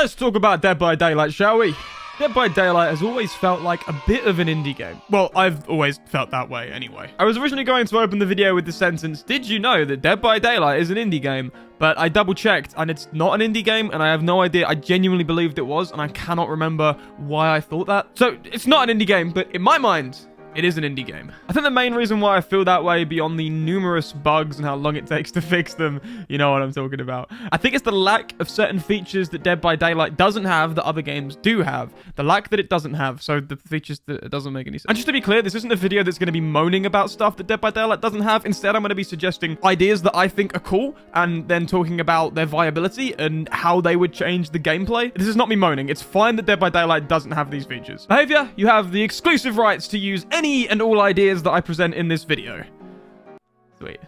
Let's talk about Dead by Daylight, shall we? Dead by Daylight has always felt like a bit of an indie game. Well, I've always felt that way anyway. I was originally going to open the video with the sentence, "Did you know that Dead by Daylight is an indie game?" But I double checked and it's not an indie game and I have no idea. I genuinely believed it was and I cannot remember why I thought that. So it's not an indie game, but in my mind, it is an indie game. I think the main reason why I feel that way, beyond the numerous bugs and how long it takes to fix them, you know what I'm talking about. I think it's the lack of certain features that Dead by Daylight doesn't have that other games do have. The lack that it doesn't have, so the features that it doesn't make any sense. And just to be clear, this isn't a video that's going to be moaning about stuff that Dead by Daylight doesn't have. Instead, I'm going to be suggesting ideas that I think are cool and then talking about their viability and how they would change the gameplay. This is not me moaning. It's fine that Dead by Daylight doesn't have these features. Behavior, you have the exclusive rights to use any and all ideas that I present in this video. Sweet.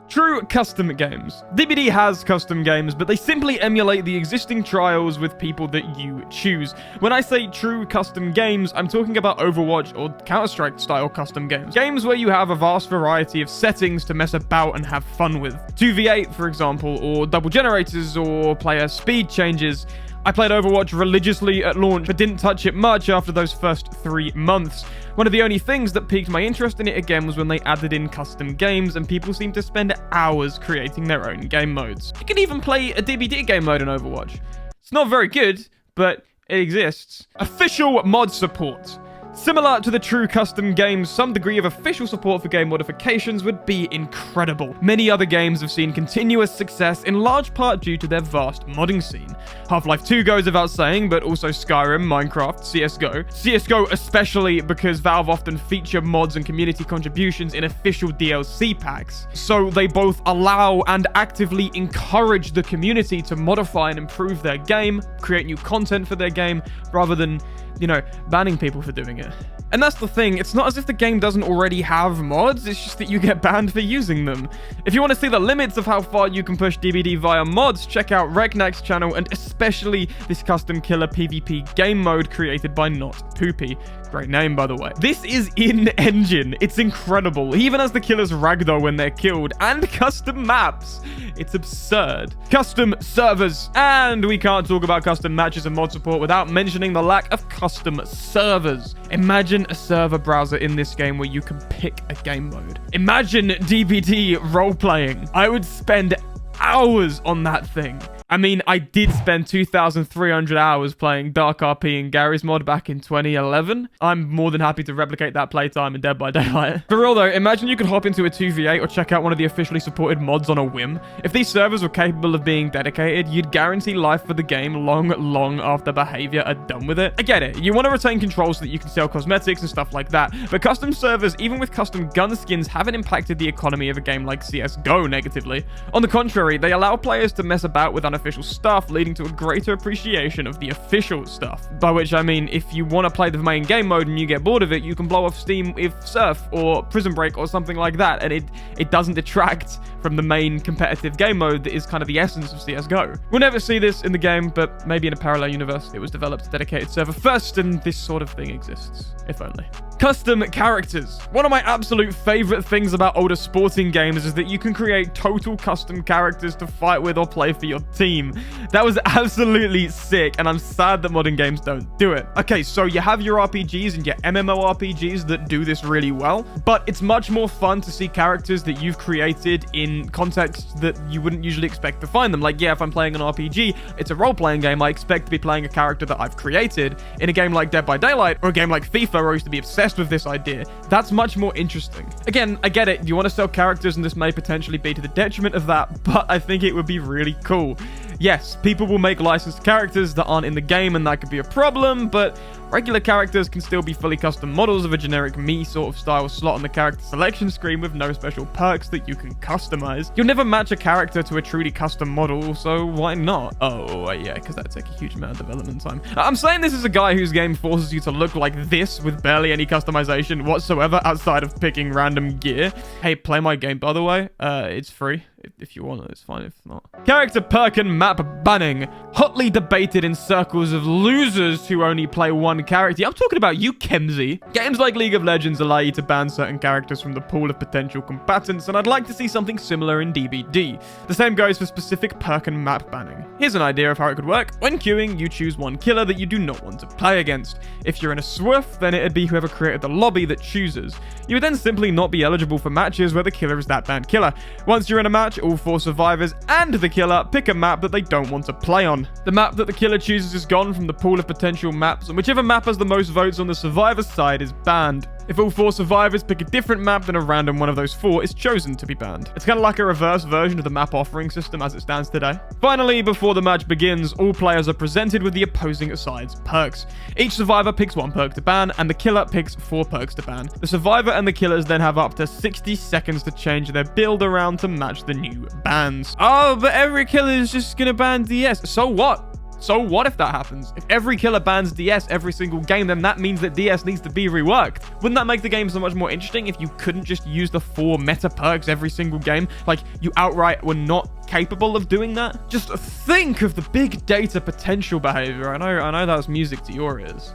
True custom games. DBD has custom games, but they simply emulate the existing trials with people that you choose. When I say true custom games, I'm talking about Overwatch or Counter-Strike style custom games. Games where you have a vast variety of settings to mess about and have fun with. 2v8, for example, or double generators, or player speed changes. I played Overwatch religiously at launch, but didn't touch it much after those first 3 months. One of the only things that piqued my interest in it again was when they added in custom games, and people seem to spend hours creating their own game modes. You can even play a DBD game mode in Overwatch. It's not very good, but it exists. Official mod support. Similar to the true custom games, some degree of official support for game modifications would be incredible. Many other games have seen continuous success in large part due to their vast modding scene. Half-Life 2 goes without saying, but also Skyrim, Minecraft, CSGO. CSGO especially because Valve often feature mods and community contributions in official DLC packs. So they both allow and actively encourage the community to modify and improve their game, create new content for their game, rather than, you know, banning people for doing it. And that's the thing, it's not as if the game doesn't already have mods, it's just that you get banned for using them. If you want to see the limits of how far you can push DBD via mods, check out Reknak's channel, and especially this custom killer PvP game mode created by Not Poopy. Great name, by the way. This is in-engine. It's incredible. He even has the killer's ragdoll when they're killed, and custom maps. It's absurd. Custom servers. And we can't talk about custom matches and mod support without mentioning the lack of custom servers. Imagine a server browser in this game where you can pick a game mode. Imagine DBD role-playing. I would spend hours on that thing. I mean, I did spend 2,300 hours playing Dark RP and Gary's mod back in 2011. I'm more than happy to replicate that playtime in Dead by Daylight. For real though, imagine you could hop into a 2v8 or check out one of the officially supported mods on a whim. If these servers were capable of being dedicated, you'd guarantee life for the game long after behavior are done with it. I get it, you want to retain control so that you can sell cosmetics and stuff like that, but custom servers, even with custom gun skins, haven't impacted the economy of a game like CSGO negatively. On the contrary, they allow players to mess about with unofficial stuff, leading to a greater appreciation of the official stuff. By which I mean, if you want to play the main game mode and you get bored of it, you can blow off Steam with Surf or Prison Break or something like that, and it doesn't detract from the main competitive game mode that is kind of the essence of CSGO. We'll never see this in the game, but maybe in a parallel universe it was developed a dedicated server first and this sort of thing exists. If only. Custom characters. One of my absolute favorite things about older sporting games is that you can create total custom characters to fight with or play for your team. That was absolutely sick, and I'm sad that modern games don't do it. Okay, so you have your RPGs and your MMORPGs that do this really well, but it's much more fun to see characters that you've created in contexts that you wouldn't usually expect to find them. Like, yeah, if I'm playing an RPG, it's a role-playing game, I expect to be playing a character that I've created. In a game like Dead by Daylight, or a game like FIFA, where I used to be obsessed with this idea, that's much more interesting. Again, I get it, you want to sell characters and this may potentially be to the detriment of that, but I think it would be really cool. Yes, people will make licensed characters that aren't in the game and that could be a problem, but regular characters can still be fully custom models of a generic me sort of style slot on the character selection screen with no special perks that you can customize. You'll never match a character to a truly custom model, so why not? Oh, yeah, because that'd take a huge amount of development time. I'm saying this as a guy whose game forces you to look like this with barely any customization whatsoever outside of picking random gear. Hey, play my game, by the way. It's free. If you want it, it's fine if not. Character perk and map banning. Hotly debated in circles of losers who only play one character. I'm talking about you, Pebsie. Games like League of Legends allow you to ban certain characters from the pool of potential combatants, and I'd like to see something similar in DBD. The same goes for specific perk and map banning. Here's an idea of how it could work. When queuing, you choose one killer that you do not want to play against. If you're in a SWF, then it'd be whoever created the lobby that chooses. You would then simply not be eligible for matches where the killer is that banned killer. Once you're in a match, all 4 survivors and the killer pick a map that they don't want to play on. The map that the killer chooses is gone from the pool of potential maps, and whichever map has the most votes on the survivor side is banned. If all 4 survivors pick a different map, then a random one of those 4 is chosen to be banned. It's kind of like a reverse version of the map offering system as it stands today. Finally, before the match begins, all players are presented with the opposing side's perks. Each survivor picks 1 perk to ban, and the killer picks 4 perks to ban. The survivor and the killers then have up to 60 seconds to change their build around to match the new bans. Oh, but every killer is just gonna ban DS. So what? So what if that happens? If every killer bans DS every single game, then that means that DS needs to be reworked. Wouldn't that make the game so much more interesting if you couldn't just use the 4 meta perks every single game? Like, you outright were not capable of doing that? Just think of the big data potential behavior. I know that's music to your ears.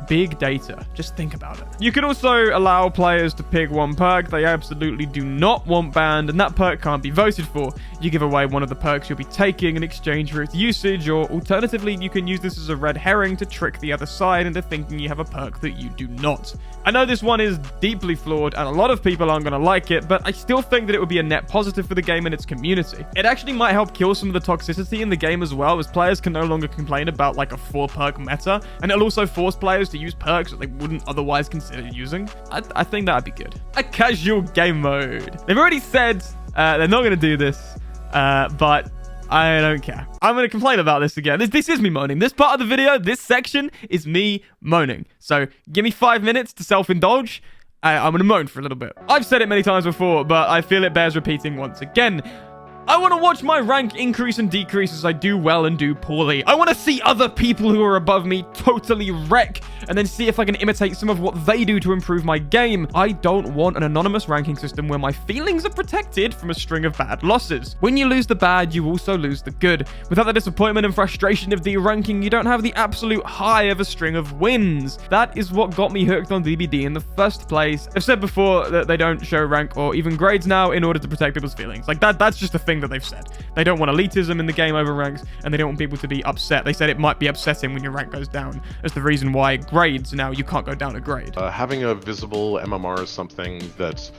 Big data. Just think about it. You could also allow players to pick 1 perk they absolutely do not want banned, and that perk can't be voted for. You give away one of the perks you'll be taking in exchange for its usage, or alternatively, you can use this as a red herring to trick the other side into thinking you have a perk that you do not. I know this one is deeply flawed, and a lot of people aren't going to like it, but I still think that it would be a net positive for the game and its community. It actually might help kill some of the toxicity in the game as well, as players can no longer complain about like a 4 perk meta, and it'll also force players to use perks that they wouldn't otherwise consider using. I think that'd be good. A casual game mode. They've already said they're not going to do this, but I don't care. I'm going to complain about this again. This is me moaning. This part of the video, this section is me moaning. So give me 5 minutes to self-indulge. I'm going to moan for a little bit. I've said it many times before, but I feel it bears repeating once again. I want to watch my rank increase and decrease as I do well and do poorly. I want to see other people who are above me totally wreck, and then see if I can imitate some of what they do to improve my game. I don't want an anonymous ranking system where my feelings are protected from a string of bad losses. When you lose the bad, you also lose the good. Without the disappointment and frustration of de-ranking, you don't have the absolute high of a string of wins. That is what got me hooked on DBD in the first place. I've said before that they don't show rank or even grades now in order to protect people's feelings. Like that's just a thing that they've said. They don't want elitism in the game over ranks, and they don't want people to be upset. They said it might be upsetting when your rank goes down. That's the reason why grades now, you can't go down a grade. Having a visible MMR is something that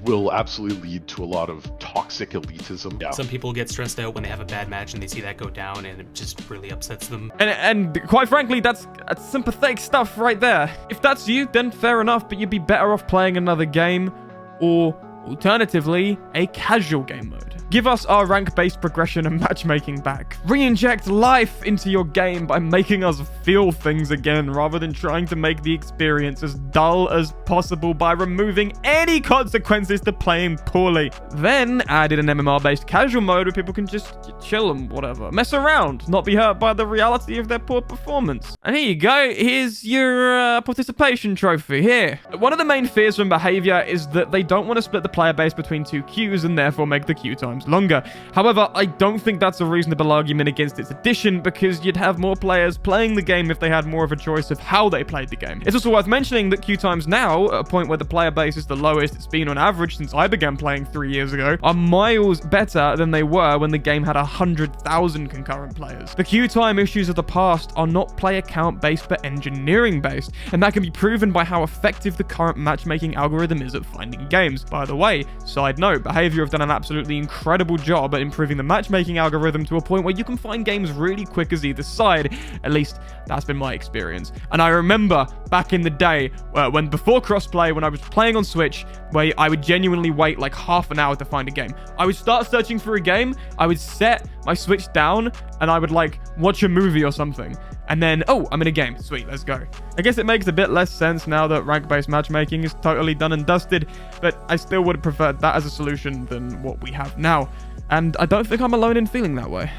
will absolutely lead to a lot of toxic elitism. Yeah. Some people get stressed out when they have a bad match and they see that go down, and it just really upsets them. And quite frankly, that's sympathetic stuff right there. If that's you, then fair enough, but you'd be better off playing another game, or alternatively, a casual game mode. Give us our rank-based progression and matchmaking back. Re-inject life into your game by making us feel things again, rather than trying to make the experience as dull as possible by removing any consequences to playing poorly. Then add in an MMR-based casual mode where people can just chill and whatever. Mess around, not be hurt by the reality of their poor performance. And here you go. Here's your participation trophy. Here. One of the main fears from behavior is that they don't want to split the player base between 2 queues and therefore make the queue times longer. However, I don't think that's a reasonable argument against its addition, because you'd have more players playing the game if they had more of a choice of how they played the game. It's also worth mentioning that queue times now, at a point where the player base is the lowest it's been on average since I began playing 3 years ago, are miles better than they were when the game had 100,000 concurrent players. The queue time issues of the past are not player count based but engineering based, and that can be proven by how effective the current matchmaking algorithm is at finding games. By the way, side note, Behavior have done an absolutely incredible job at improving the matchmaking algorithm to a point where you can find games really quick as either side. At least that's been my experience. And I remember back in the day when before crossplay, when I was playing on Switch, where I would genuinely wait like half an hour to find a game. I would start searching for a game, I would set my Switch down, and I would like watch a movie or something. And then, oh, I'm in a game. Sweet, let's go. I guess it makes a bit less sense now that rank-based matchmaking is totally done and dusted, but I still would have preferred that as a solution than what we have now. And I don't think I'm alone in feeling that way.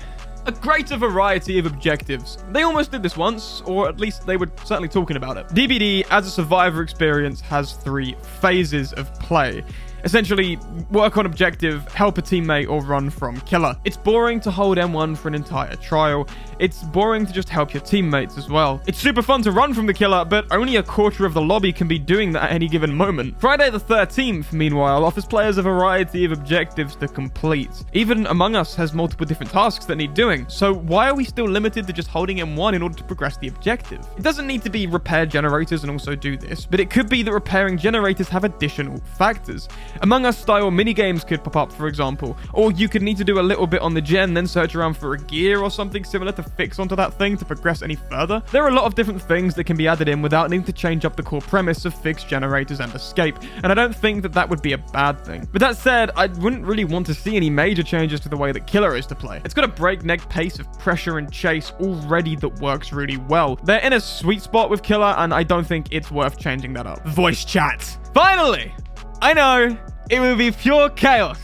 A greater variety of objectives. They almost did this once, or at least they were certainly talking about it. DBD, as a survivor experience, has 3 phases of play. Essentially, work on objective, help a teammate, or run from killer. It's boring to hold M1 for an entire trial. It's boring to just help your teammates as well. It's super fun to run from the killer, but only a quarter of the lobby can be doing that at any given moment. Friday the 13th, meanwhile, offers players a variety of objectives to complete. Even Among Us has multiple different tasks that need doing, so why are we still limited to just holding M1 in order to progress the objective? It doesn't need to be repair generators and also do this, but it could be that repairing generators have additional factors. Among Us style minigames could pop up, for example, or you could need to do a little bit on the gen, then search around for a gear or something similar to fix onto that thing to progress any further. There are a lot of different things that can be added in without needing to change up the core premise of fixed generators and escape, and I don't think that that would be a bad thing. But that said, I wouldn't really want to see any major changes to the way that Killer is to play. It's got a breakneck pace of pressure and chase already that works really well. They're in a sweet spot with Killer, and I don't think it's worth changing that up. Voice chat. Finally! I know, it would be pure chaos,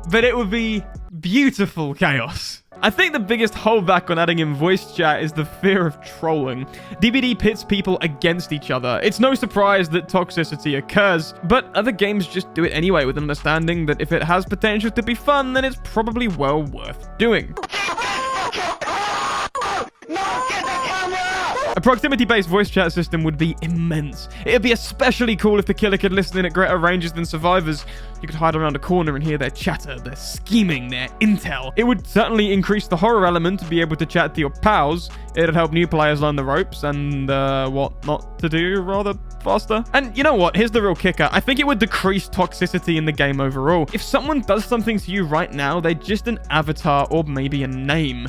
but it would be beautiful chaos. I think the biggest holdback on adding in voice chat is the fear of trolling. DBD pits people against each other. It's no surprise that toxicity occurs, but other games just do it anyway with an understanding that if it has potential to be fun, then it's probably well worth doing. A proximity-based voice chat system would be immense. It'd be especially cool if the killer could listen in at greater ranges than survivors. You could hide around a corner and hear their chatter, their scheming, their intel. It would certainly increase the horror element to be able to chat to your pals. It'd help new players learn the ropes and what not to do rather faster. And you know what? Here's the real kicker. I think it would decrease toxicity in the game overall. If someone does something to you right now, they're just an avatar or maybe a name.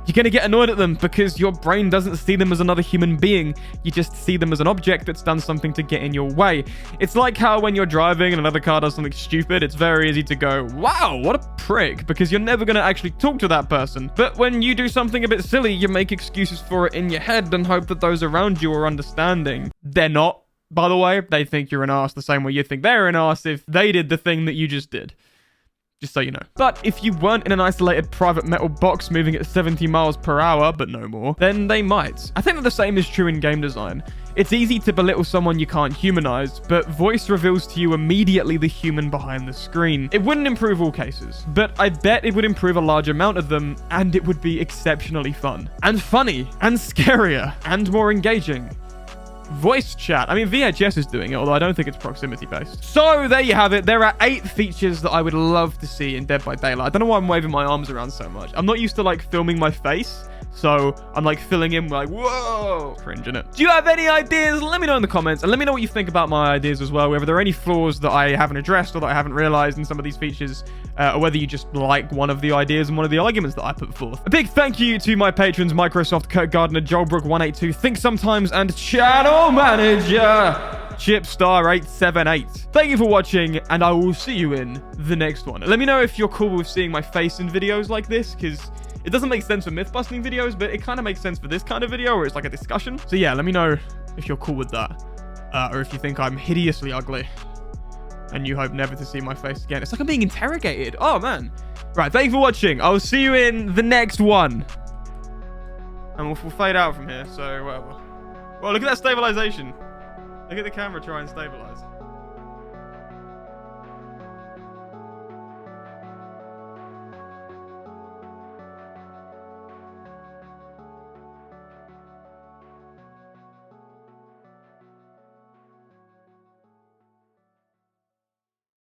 You're going to get annoyed at them because your brain doesn't see them as another human being. You just see them as an object that's done something to get in your way. It's like how when you're driving and another car does something stupid, it's very easy to go, wow, what a prick, because you're never going to actually talk to that person. But when you do something a bit silly, you make excuses for it in your head and hope that those around you are understanding. They're not, by the way. They think you're an arse the same way you think they're an arse if they did the thing that you just did. Just so you know. But if you weren't in an isolated private metal box moving at 70 miles per hour, but no more, then they might. I think that the same is true in game design. It's easy to belittle someone you can't humanize, but voice reveals to you immediately the human behind the screen. It wouldn't improve all cases, but I bet it would improve a large amount of them, and it would be exceptionally fun. And funny, and scarier, and more engaging. Voice chat. I mean, VHS is doing it, although I don't think it's proximity based. So there you have it. There are 8 features that I would love to see in Dead by Daylight. I don't know why I'm waving my arms around so much. I'm not used to like filming my face, so I'm like filling in like, whoa, cringe in it. Do you have any ideas? Let me know in the comments, and let me know what you think about my ideas as well, whether there are any flaws that I haven't addressed or that I haven't realized in some of these features, or whether you just like one of the ideas and one of the arguments that I put forth. A big thank you to my patrons, Microsoft, Kurt Gardner, Joelbrook182, Think Sometimes, and Channel Manager Chipstar878. Thank you for watching, and I will see you in the next one. Let me know if you're cool with seeing my face in videos like this, because it doesn't make sense for myth-busting videos, but it kind of makes sense for this kind of video where it's like a discussion. So yeah, let me know if you're cool with that, or if you think I'm hideously ugly and you hope never to see my face again. It's like I'm being interrogated. Oh, man. Right, thank you for watching. I will see you in the next one. And we'll fade out from here, so whatever. Well, look at that stabilization. Look at the camera try and stabilize.